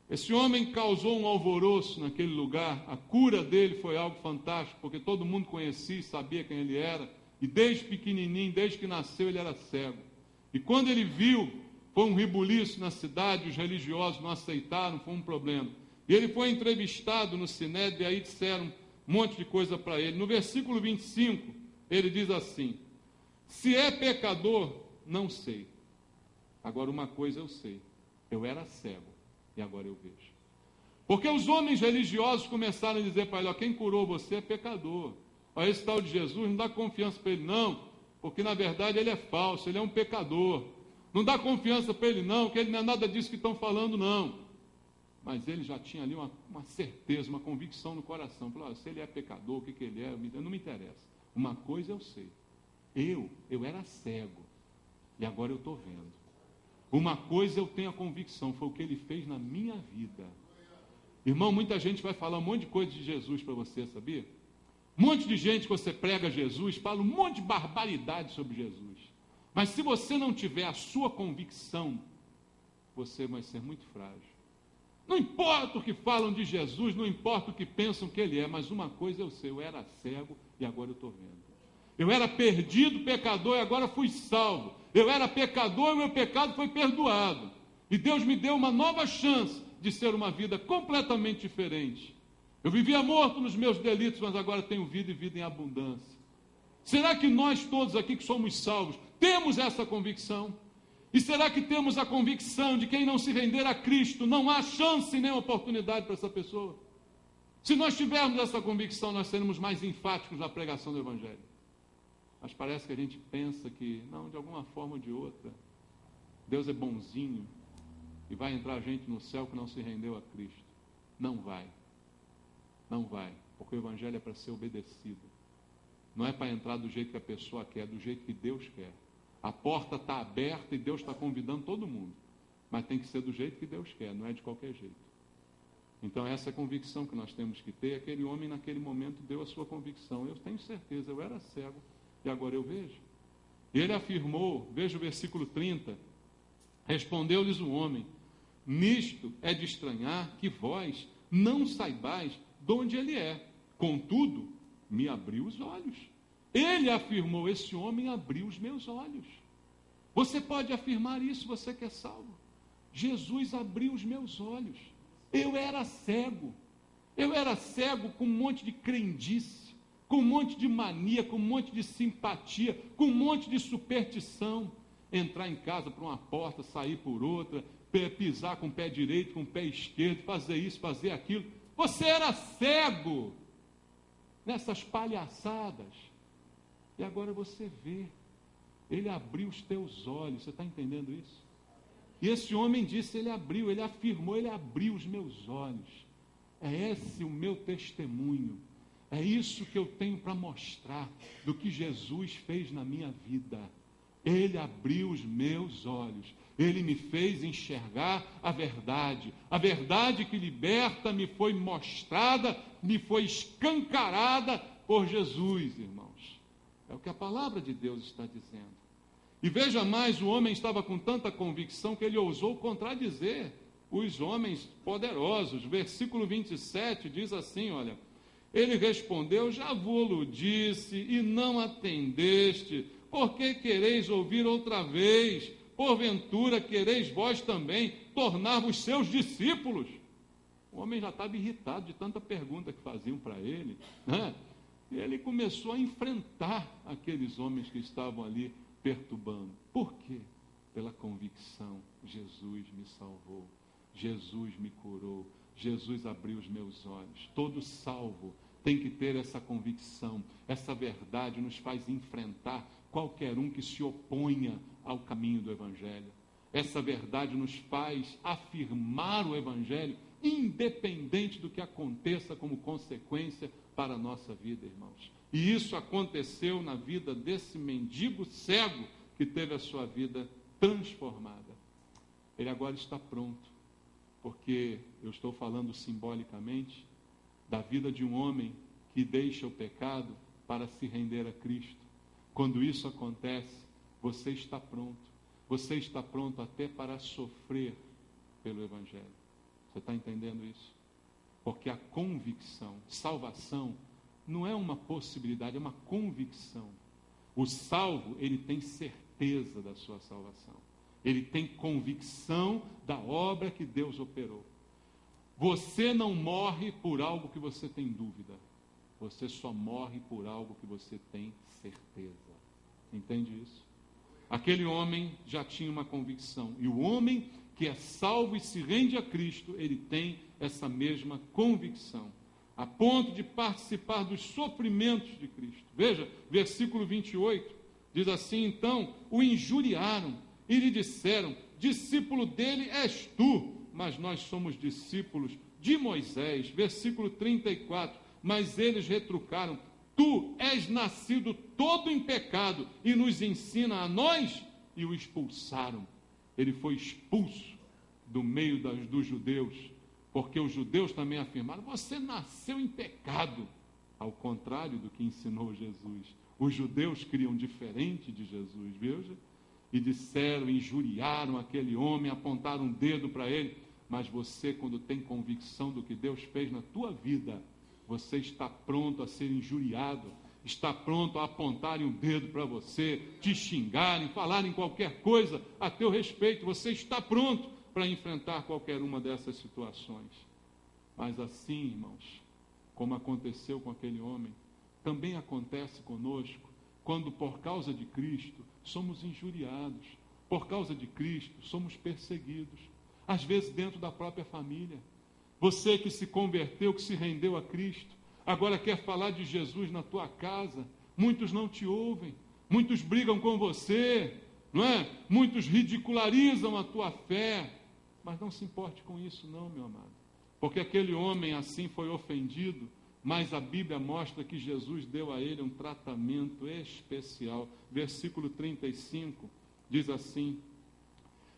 Esse homem causou um alvoroço naquele lugar. A cura dele foi algo fantástico, porque todo mundo conhecia e sabia quem ele era. E desde pequenininho, desde que nasceu, ele era cego. E quando ele viu, foi um rebuliço na cidade, os religiosos não aceitaram, foi um problema. E ele foi entrevistado no Sinédrio, e aí disseram um monte de coisa para ele. No versículo 25, ele diz assim: se é pecador, não sei. Agora uma coisa eu sei, eu era cego, e agora eu vejo. Porque os homens religiosos começaram a dizer para ele: ó, quem curou você é pecador. Olha, esse tal de Jesus, não dá confiança para ele não, porque na verdade ele é falso, ele é um pecador. Não dá confiança para ele não, que ele não é nada disso que estão falando não. Mas ele já tinha ali uma certeza, uma convicção no coração. Falou, se ele é pecador, o que ele é, não me interessa. Uma coisa eu sei, eu era cego, e agora eu estou vendo. Uma coisa eu tenho a convicção, foi o que ele fez na minha vida. Irmão, muita gente vai falar um monte de coisa de Jesus para você, sabia? Um monte de gente que você prega Jesus, fala um monte de barbaridade sobre Jesus. Mas se você não tiver a sua convicção, você vai ser muito frágil. Não importa o que falam de Jesus, não importa o que pensam que ele é, mas uma coisa eu sei, eu era cego e agora eu estou vendo. Eu era perdido, pecador, e agora fui salvo. Eu era pecador e meu pecado foi perdoado. E Deus me deu uma nova chance de ser uma vida completamente diferente. Eu vivia morto nos meus delitos, mas agora tenho vida e vida em abundância. Será que nós todos aqui que somos salvos, temos essa convicção? E será que temos a convicção de que quem não se render a Cristo, não há chance nem oportunidade para essa pessoa? Se nós tivermos essa convicção, nós seremos mais enfáticos na pregação do Evangelho. Mas parece que a gente pensa que, não, de alguma forma ou de outra, Deus é bonzinho e vai entrar gente no céu que não se rendeu a Cristo. Não vai. Não vai, porque o Evangelho é para ser obedecido. Não é para entrar do jeito que a pessoa quer, é do jeito que Deus quer. A porta está aberta e Deus está convidando todo mundo. Mas tem que ser do jeito que Deus quer, não é de qualquer jeito. Então essa é a convicção que nós temos que ter. Aquele homem naquele momento deu a sua convicção. Eu tenho certeza, eu era cego e agora eu vejo. E ele afirmou, veja o versículo 30, respondeu-lhes o homem, nisto é de estranhar que vós não saibais de onde ele é. Contudo, me abriu os olhos. Ele afirmou, esse homem abriu os meus olhos. Você pode afirmar isso, você que é salvo. Jesus abriu os meus olhos. Eu era cego com um monte de crendice, com um monte de mania, com um monte de simpatia, com um monte de superstição. Entrar em casa por uma porta, sair por outra, pisar com o pé direito, com o pé esquerdo, fazer isso, fazer aquilo. Você era cego nessas palhaçadas. E agora você vê. Ele abriu os teus olhos. Você está entendendo isso? E esse homem disse, ele afirmou, ele abriu os meus olhos. É esse o meu testemunho. É isso que eu tenho para mostrar do que Jesus fez na minha vida. Ele abriu os meus olhos. Ele me fez enxergar a verdade. A verdade que liberta me foi mostrada, me foi escancarada por Jesus, irmãos. É o que a palavra de Deus está dizendo. E veja mais, o homem estava com tanta convicção que ele ousou contradizer os homens poderosos. Versículo 27 diz assim, olha, ele respondeu, já vou-lo disse e não atendeste, por que quereis ouvir outra vez? Porventura quereis vós também tornar-vos seus discípulos? O homem já estava irritado de tanta pergunta que faziam para ele, né? E ele começou a enfrentar aqueles homens que estavam ali perturbando. Por quê? Pela convicção. Jesus me salvou. Jesus me curou. Jesus abriu os meus olhos. Todo salvo tem que ter essa convicção. Essa verdade nos faz enfrentar qualquer um que se oponha ao caminho do Evangelho. Essa verdade nos faz afirmar o Evangelho, independente do que aconteça como consequência para a nossa vida, irmãos. E isso aconteceu na vida desse mendigo cego que teve a sua vida transformada. Ele agora está pronto, porque eu estou falando simbolicamente da vida de um homem que deixa o pecado para se render a Cristo. Quando isso acontece, você está pronto. Você está pronto até para sofrer pelo Evangelho. Você está entendendo isso? Porque a convicção, salvação, não é uma possibilidade, é uma convicção. O salvo, ele tem certeza da sua salvação. Ele tem convicção da obra que Deus operou. Você não morre por algo que você tem dúvida. Você só morre por algo que você tem certeza. Entende isso? Aquele homem já tinha uma convicção. E o homem que é salvo e se rende a Cristo, ele tem essa mesma convicção. a ponto de participar dos sofrimentos de Cristo. Veja, versículo 28, diz assim: então o injuriaram e lhe disseram: discípulo dele és tu, mas nós somos discípulos de Moisés. Versículo 34, mas eles retrucaram: tu és nascido todo em pecado e nos ensina a nós? E o expulsaram. Ele foi expulso do meio dos judeus, porque os judeus também afirmaram: você nasceu em pecado, ao contrário do que ensinou Jesus. Os judeus criam diferente de Jesus, veja, e disseram, injuriaram aquele homem, apontaram um dedo para ele. Mas você, quando tem convicção do que Deus fez na tua vida, você está pronto a ser injuriado, está pronto a apontarem um dedo para você, te xingarem, falarem qualquer coisa a teu respeito. Você está pronto para enfrentar qualquer uma dessas situações. Mas assim, irmãos, como aconteceu com aquele homem, também acontece conosco, quando por causa de Cristo somos injuriados, por causa de Cristo somos perseguidos, às vezes dentro da própria família. Você que se converteu, que se rendeu a Cristo, agora quer falar de Jesus na tua casa, muitos não te ouvem, muitos brigam com você, não é? Muitos ridicularizam a tua fé, mas não se importe com isso não, meu amado, porque aquele homem assim foi ofendido, mas a Bíblia mostra que Jesus deu a ele um tratamento especial. Versículo 35 diz assim: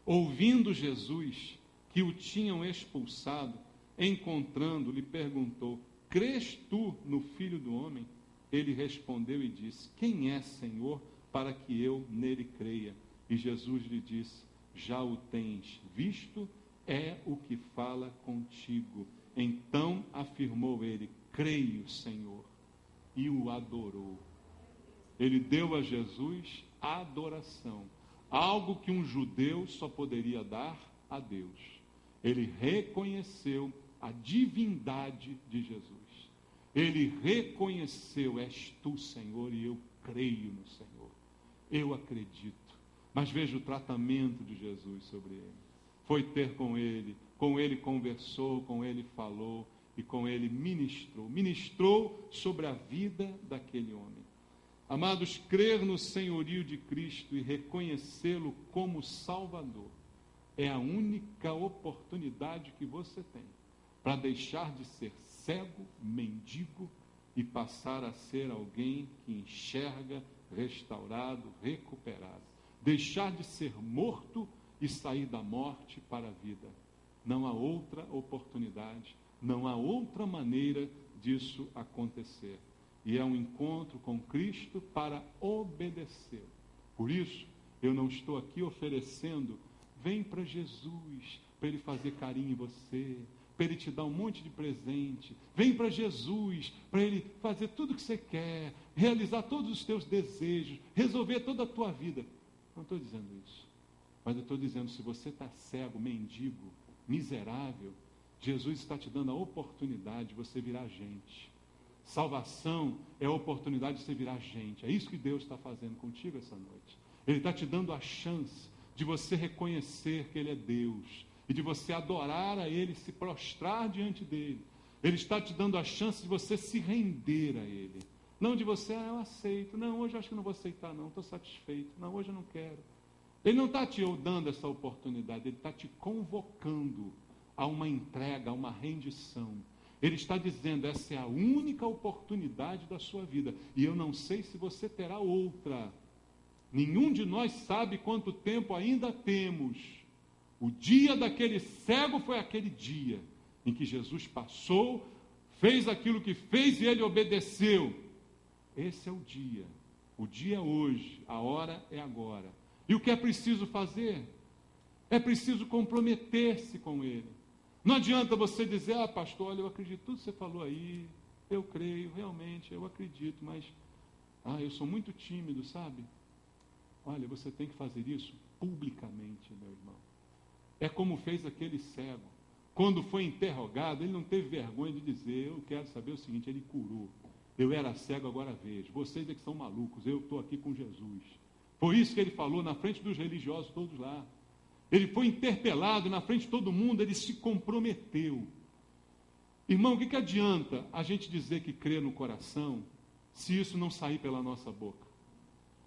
ouvindo Jesus que o tinham expulsado, encontrando, lhe perguntou: crês tu no Filho do Homem? Ele respondeu e disse: quem é, Senhor, para que eu nele creia? E Jesus lhe disse: já o tens visto, é o que fala contigo. Então afirmou ele: creio, Senhor, e o adorou. Ele deu a Jesus a adoração, algo que um judeu só poderia dar a Deus. Ele reconheceu a divindade de Jesus. Ele reconheceu: és tu, Senhor, e eu creio no Senhor. Eu acredito. Mas veja o tratamento de Jesus sobre ele. Foi ter com ele conversou, com ele falou e com ele ministrou sobre a vida daquele homem. Amados, crer no senhorio de Cristo e reconhecê-lo como Salvador é a única oportunidade que você tem para deixar de ser cego, mendigo e passar a ser alguém que enxerga, restaurado, recuperado. Deixar de ser morto e sair da morte para a vida. Não há outra oportunidade, não há outra maneira disso acontecer. E é um encontro com Cristo para obedecer. Por isso, eu não estou aqui oferecendo: vem para Jesus, para Ele fazer carinho em você, para Ele te dar um monte de presente. Vem para Jesus, para Ele fazer tudo o que você quer, realizar todos os teus desejos, resolver toda a tua vida. Não estou dizendo isso. Mas eu estou dizendo: se você está cego, mendigo, miserável, Jesus está te dando a oportunidade de você virar gente. Salvação é a oportunidade de você virar gente. É isso que Deus está fazendo contigo essa noite. Ele está te dando a chance de você reconhecer que Ele é Deus e de você adorar a Ele, se prostrar diante dEle. Ele está te dando a chance de você se render a Ele. Não de você: eu aceito. Não, hoje eu acho que não vou aceitar não, estou satisfeito. Não, hoje eu não quero. Ele não está te dando essa oportunidade, Ele está te convocando a uma entrega, a uma rendição. Ele está dizendo: essa é a única oportunidade da sua vida, e eu não sei se você terá outra. Nenhum de nós sabe quanto tempo ainda temos. O dia daquele cego foi aquele dia em que Jesus passou, fez aquilo que fez e ele obedeceu. Esse é o dia. O dia é hoje, a hora é agora. E o que é preciso fazer? É preciso comprometer-se com Ele. Não adianta você dizer: pastor, olha, eu acredito tudo que você falou aí, eu creio, realmente, eu acredito, mas eu sou muito tímido, sabe? Olha, você tem que fazer isso publicamente, meu irmão. É como fez aquele cego. Quando foi interrogado, ele não teve vergonha de dizer: eu quero saber o seguinte, Ele curou. Eu era cego, agora vejo. Vocês é que são malucos, eu estou aqui com Jesus. Foi isso que ele falou na frente dos religiosos todos lá. Ele foi interpelado na frente de todo mundo, ele se comprometeu. Irmão, o que adianta a gente dizer que crê no coração se isso não sair pela nossa boca?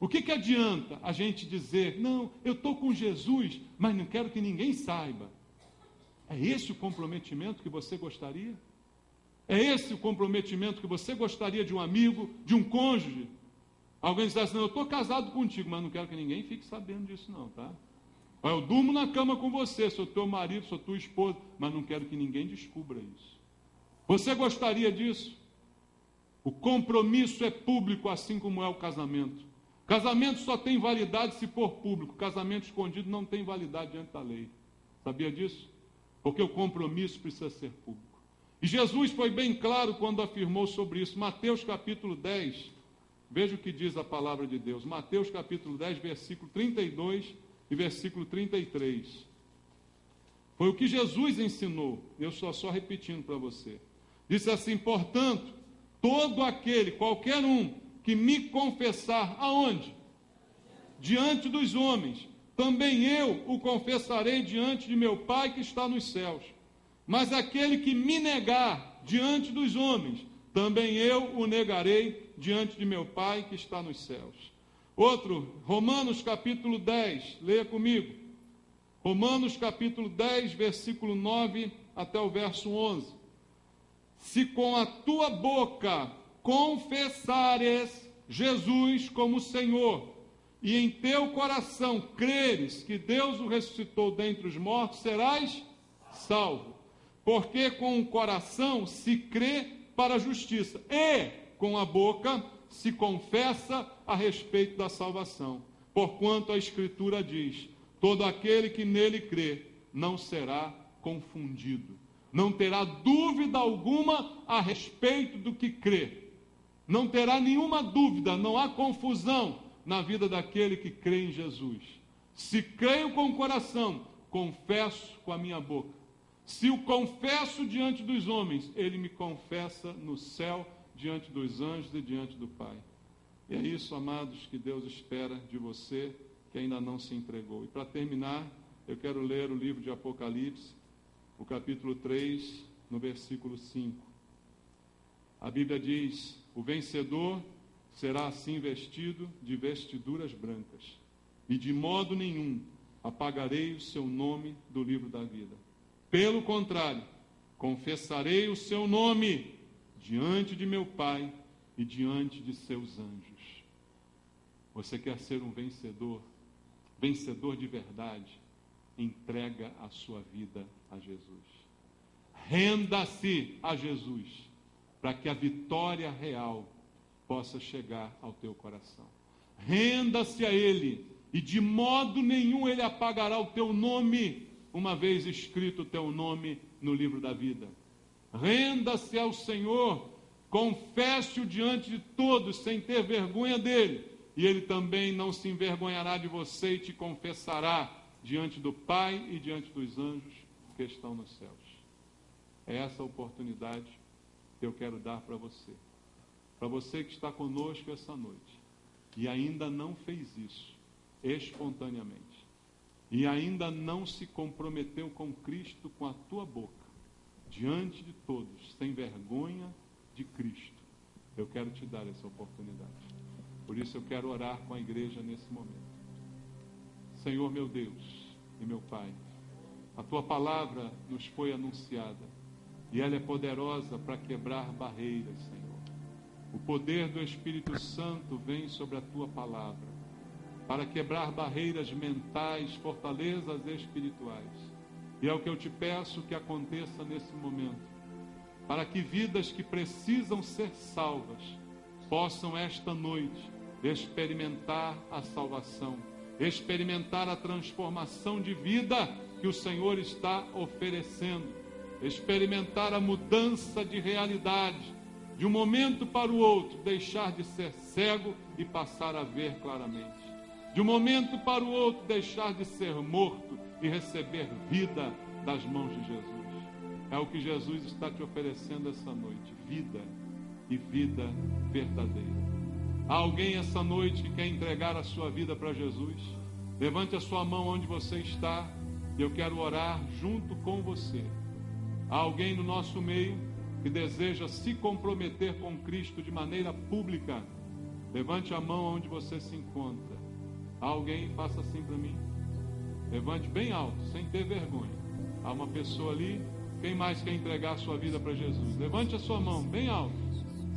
O que adianta a gente dizer, não, eu estou com Jesus, mas não quero que ninguém saiba? É esse o comprometimento que você gostaria? É esse o comprometimento que você gostaria de um amigo, de um cônjuge? Alguém diz assim, não, eu estou casado contigo, mas não quero que ninguém fique sabendo disso não, tá? Eu durmo na cama com você, sou teu marido, sou tua esposa, mas não quero que ninguém descubra isso. Você gostaria disso? O compromisso é público, assim como é o casamento. Casamento só tem validade se for público. Casamento escondido não tem validade diante da lei. Sabia disso? Porque o compromisso precisa ser público. E Jesus foi bem claro quando afirmou sobre isso. Mateus capítulo 10, veja o que diz a palavra de Deus. Mateus capítulo 10, versículo 32 e versículo 33. Foi o que Jesus ensinou. Eu estou só repetindo para você. Disse assim, portanto, todo aquele, qualquer um, que me confessar, aonde? Diante dos homens, também eu o confessarei diante de meu Pai que está nos céus. Mas aquele que me negar diante dos homens, também eu o negarei diante de meu Pai que está nos céus. Outro, Romanos capítulo 10, leia comigo. Romanos capítulo 10, versículo 9 até o verso 11. Se com a tua boca confessares Jesus como Senhor, e em teu coração creres que Deus o ressuscitou dentre os mortos, serás salvo. Porque com o coração se crê para a justiça, e com a boca se confessa a respeito da salvação. Porquanto a Escritura diz, todo aquele que nele crê não será confundido. Não terá dúvida alguma a respeito do que crê. Não terá nenhuma dúvida, não há confusão na vida daquele que crê em Jesus. Se creio com o coração, confesso com a minha boca. Se o confesso diante dos homens, ele me confessa no céu, diante dos anjos e diante do Pai. E é isso, amados, que Deus espera de você que ainda não se entregou. E para terminar, eu quero ler o livro de Apocalipse, o capítulo 3, no versículo 5. A Bíblia diz, o vencedor será assim vestido de vestiduras brancas, e de modo nenhum apagarei o seu nome do livro da vida. Pelo contrário, confessarei o seu nome diante de meu Pai e diante de seus anjos. Você quer ser um vencedor? Vencedor de verdade? Entrega a sua vida a Jesus. Renda-se a Jesus, para que a vitória real possa chegar ao teu coração. Renda-se a Ele, e de modo nenhum Ele apagará o teu nome, uma vez escrito o teu nome no livro da vida. Renda-se ao Senhor, confesse-o diante de todos, sem ter vergonha dele, e Ele também não se envergonhará de você e te confessará diante do Pai e diante dos anjos que estão nos céus. É essa a oportunidade que eu quero dar para você. Para você que está conosco essa noite e ainda não fez isso espontaneamente, e ainda não se comprometeu com Cristo com a tua boca, diante de todos, sem vergonha de Cristo, eu quero te dar essa oportunidade. Por isso eu quero orar com a igreja nesse momento. Senhor meu Deus e meu Pai, a tua palavra nos foi anunciada e ela é poderosa para quebrar barreiras, Senhor. O poder do Espírito Santo vem sobre a tua palavra para quebrar barreiras mentais, fortalezas espirituais. E é o que eu te peço que aconteça nesse momento, para que vidas que precisam ser salvas possam esta noite experimentar a salvação, experimentar a transformação de vida que o Senhor está oferecendo, experimentar a mudança de realidade, de um momento para o outro, deixar de ser cego e passar a ver claramente. De um momento para o outro, deixar de ser morto e receber vida das mãos de Jesus. É o que Jesus está te oferecendo essa noite, vida e vida verdadeira. Há alguém essa noite que quer entregar a sua vida para Jesus? Levante a sua mão onde você está e eu quero orar junto com você. Há alguém no nosso meio que deseja se comprometer com Cristo de maneira pública, levante a mão onde você se encontra. Alguém, faça assim para mim. Levante bem alto, sem ter vergonha. Há uma pessoa ali. Quem mais quer entregar a sua vida para Jesus? Levante a sua mão bem alto.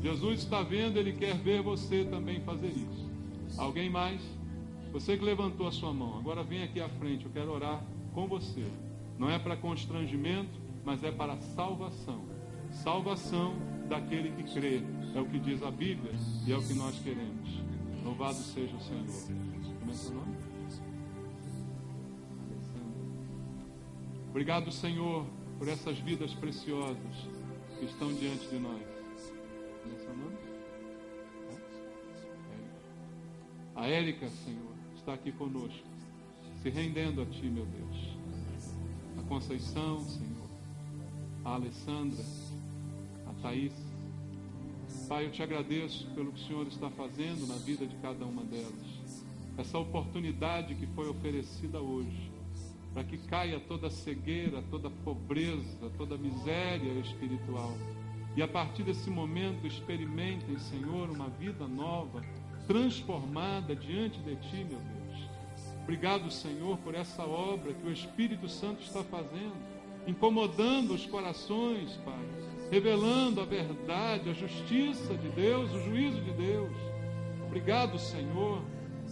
Jesus está vendo, Ele quer ver você também fazer isso. Alguém mais? Você que levantou a sua mão, agora vem aqui à frente, eu quero orar com você. Não é para constrangimento, mas é para salvação. Salvação daquele que crê. É o que diz a Bíblia e é o que nós queremos. Louvado seja o Senhor. Como é seu nome? Obrigado, Senhor, por essas vidas preciosas que estão diante de nós. Como é seu nome? A Érica, Senhor, está aqui conosco, se rendendo a Ti, meu Deus. A Conceição, Senhor, a Alessandra, a Thaís. Pai, eu Te agradeço pelo que o Senhor está fazendo na vida de cada uma delas. Essa oportunidade que foi oferecida hoje, para que caia toda cegueira, toda pobreza, toda miséria espiritual. E a partir desse momento experimentem, Senhor, uma vida nova, transformada diante de Ti, meu Deus. Obrigado, Senhor, por essa obra que o Espírito Santo está fazendo, incomodando os corações, Pai, revelando a verdade, a justiça de Deus, o juízo de Deus. Obrigado, Senhor,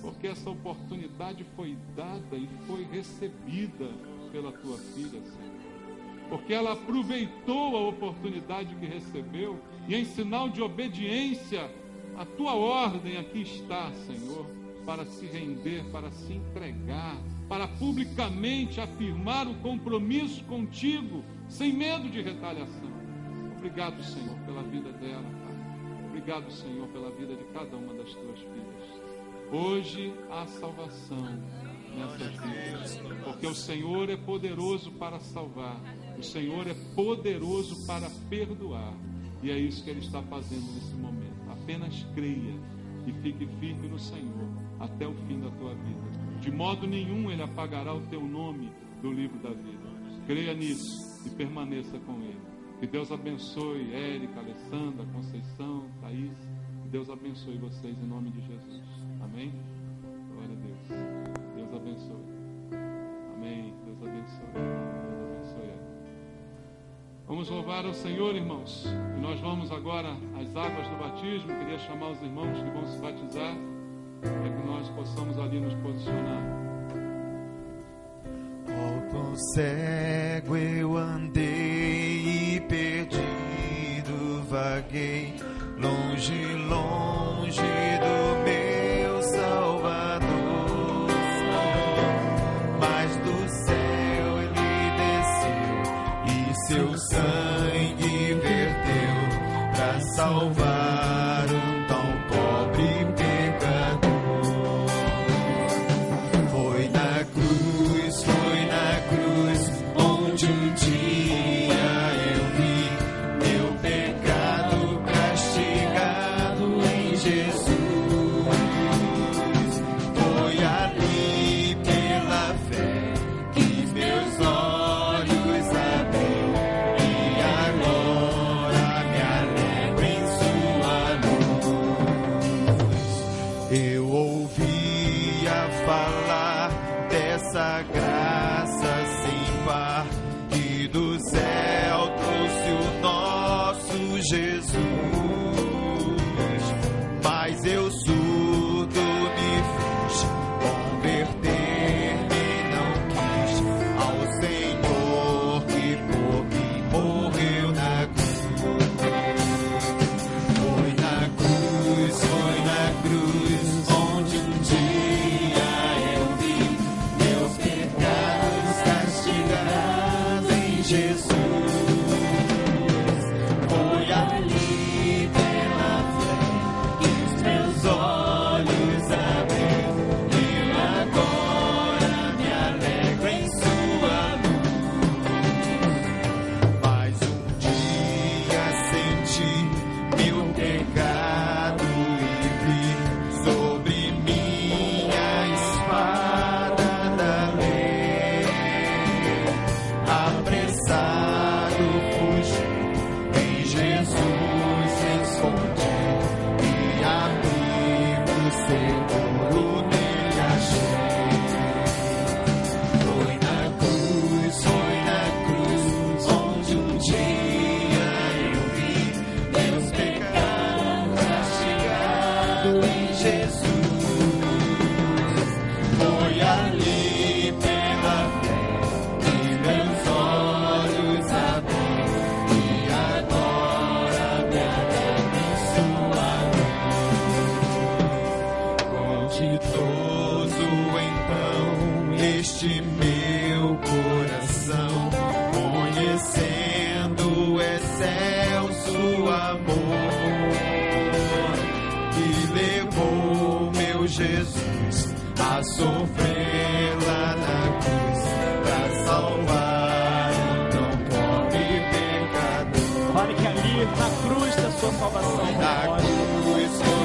porque essa oportunidade foi dada e foi recebida pela Tua filha, Senhor. Porque ela aproveitou a oportunidade que recebeu e, em sinal de obediência, a Tua ordem aqui está, Senhor, para se render, para se entregar, para publicamente afirmar o compromisso contigo, sem medo de retaliação. Obrigado, Senhor, pela vida dela, Pai. Obrigado, Senhor, pela vida de cada uma das Tuas filhas. Hoje há salvação nessas vidas, porque o Senhor é poderoso para salvar, o Senhor é poderoso para perdoar, e é isso que Ele está fazendo nesse momento. Apenas creia e fique firme no Senhor até o fim da tua vida. De modo nenhum Ele apagará o teu nome do livro da vida. Creia nisso e permaneça com Ele. Que Deus abençoe Érica, Alessandra, Conceição, Thaís. Que Deus abençoe vocês em nome de Jesus. Amém? Glória a Deus. Deus abençoe. Amém. Deus abençoe. Deus abençoe. Vamos louvar ao Senhor, irmãos. E nós vamos agora às águas do batismo. Eu queria chamar os irmãos que vão se batizar, para que nós possamos ali nos posicionar. Como cego eu andei e perdido vaguei, longe, longe do meu Salvador. Mas do céu Ele desceu e seu sangue verteu para salvar um tão pobre pecador. Foi na cruz onde um dia eu vi meu pecado castigado em Jesus. Foi ali pela fé que meus olhos abriu e agora me alegro em sua luz. Eu ouvia falar dessa graça sem par que do céu trouxe o nosso Jesus, mas eu surdo me fiz, converter-me não quis ao Senhor que por mim morreu na cruz. Foi na cruz onde um dia eu vi meus pecados castigados em Jesus. Foi ali pela fé que os meus olhos abriu e agora me alegro em sua luz. Mas um dia senti meu pecado e vi sobre minha espada da lei apressar descendo excelso amor, que levou meu Jesus a sofrer lá na cruz pra salvar o tão pobre pecador. Olha que ali na cruz da sua salvação. Na cruz